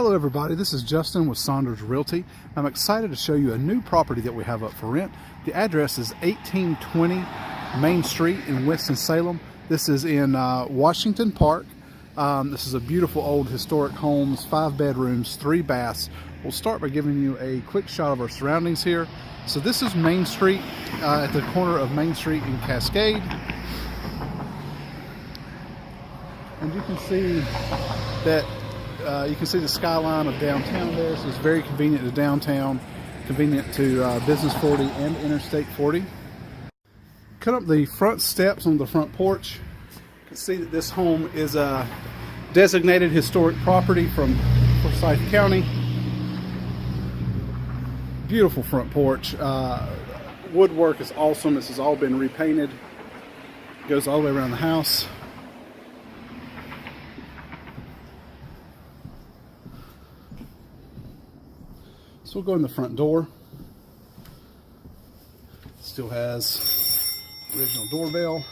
Hello everybody, this is Justin with Saunders Realty. I'm excited to show you a new property that we have up for rent. The address is 1820 Main Street in Winston Salem. This is in Washington Park. This is a beautiful old historic home, 5 bedrooms, 3 baths. We'll start by giving you a quick shot of our surroundings here. So this is Main Street, at the corner of Main Street and Cascade. And you can see that you can see the skyline of downtown there, so it's very convenient to downtown, convenient to Business 40 and Interstate 40. Cut up the front steps on the front porch. You can see that this home is a designated historic property from Forsyth County. Beautiful front porch. Woodwork is awesome. This has all been repainted. It goes all the way around the house. So we'll go in the front door. Still has original doorbell.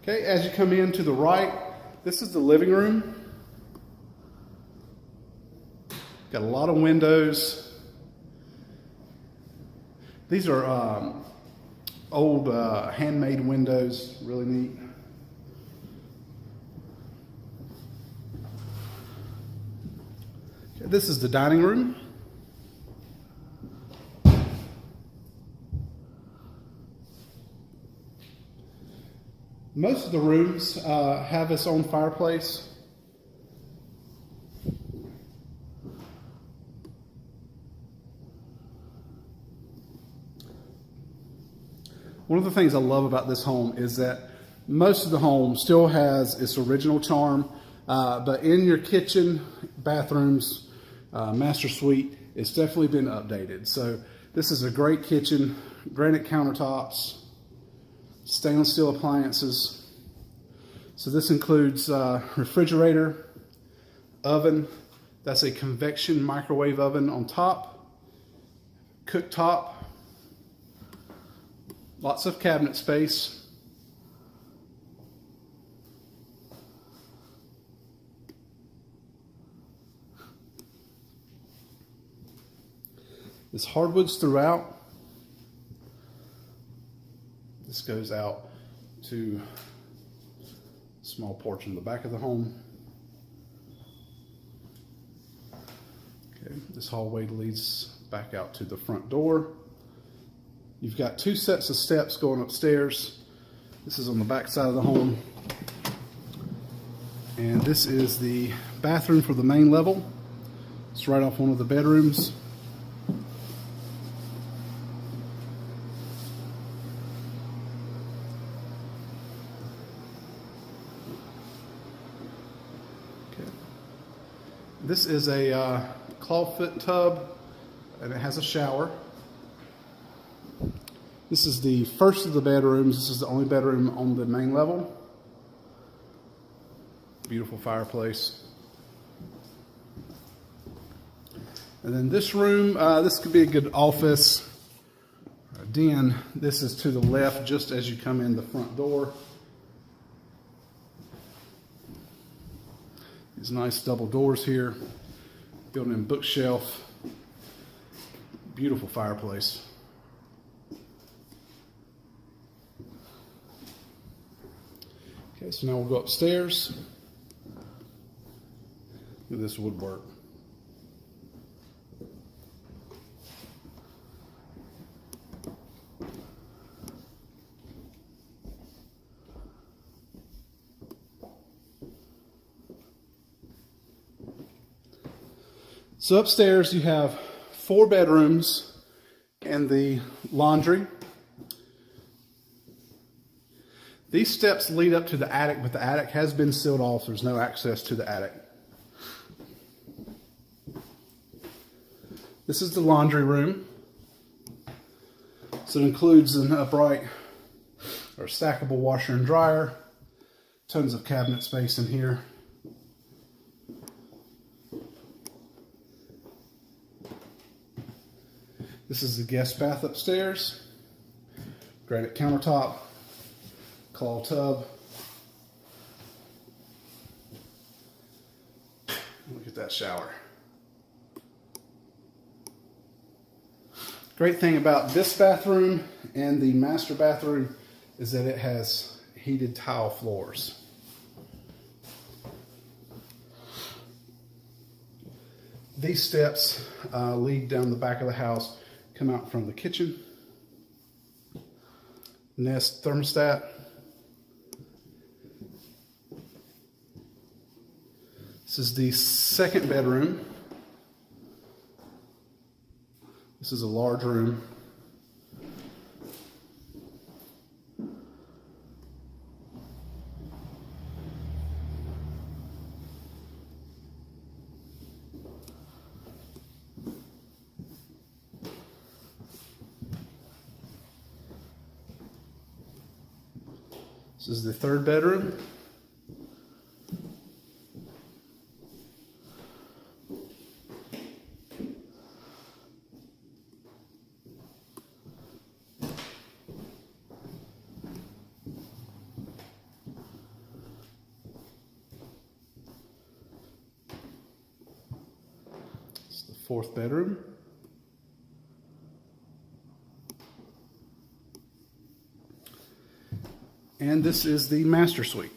Okay, as you come in to the right, this is the living room. Got a lot of windows. These are old handmade windows, really neat. Okay, this is the dining room. Most of the rooms have its own fireplace. One of the things I love about this home is that most of the home still has its original charm, but in your kitchen, bathrooms, master suite, it's definitely been updated. So this is a great kitchen, granite countertops, stainless steel appliances. So this includes refrigerator, oven, that's a convection microwave oven on top, cooktop, lots of cabinet space. There's hardwoods throughout. This goes out to a small porch in the back of the home. Okay, this hallway leads back out to the front door. You've got 2 sets of steps going upstairs. This is on the back side of the home. And this is the bathroom for the main level. It's right off one of the bedrooms. Okay. This is a clawfoot tub, and it has a shower. This is the first of the bedrooms. This is the only bedroom on the main level. Beautiful fireplace. And then this room, this could be a good office, or a den. This is to the left just as you come in the front door. These nice double doors here. Built-in bookshelf. Beautiful fireplace. Okay, so now we'll go upstairs. Look at this woodwork. So upstairs you have 4 bedrooms and the laundry. These steps lead up to the attic, but the attic has been sealed off. There's no access to the attic. This is the laundry room. So it includes an upright or stackable washer and dryer. Tons of cabinet space in here. This is the guest bath upstairs. Granite countertop, claw tub. Look at that shower. Great thing about this bathroom and the master bathroom is that it has heated tile floors. These steps lead down the back of the house, come out from the kitchen. Nest thermostat. This is the second bedroom. This is a large room. This is the third bedroom. This is the fourth bedroom. And this is the master suite.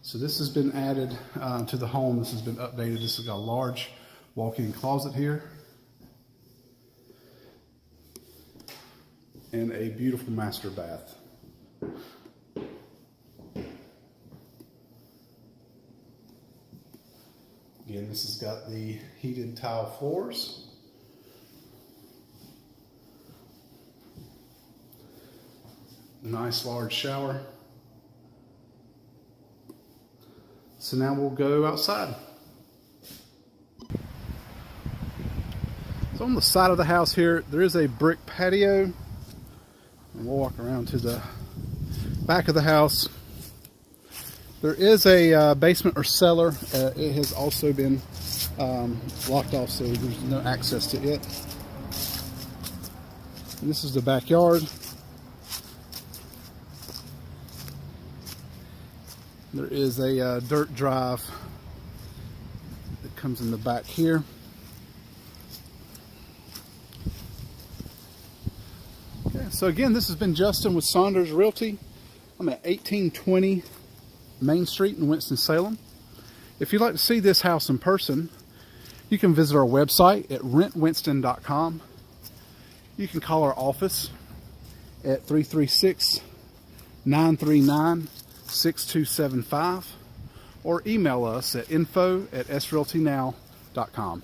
So this has been added to the home. This has been updated. This has got a large walk-in closet here. And a beautiful master bath. Again, this has got the heated tile floors. Nice large shower. So now we'll go outside. So on the side of the house here, there is a brick patio. And we'll walk around to the back of the house. There is a basement or cellar. It has also been locked off, so there's no access to it. And this is the backyard. There is a dirt drive that comes in the back here. Okay, so again, this has been Justin with Saunders Realty. I'm at 1820 Main Street in Winston-Salem. If you'd like to see this house in person, you can visit our website at rentwinston.com. You can call our office at 336-939-6275 or email us at info@srealtynow.com.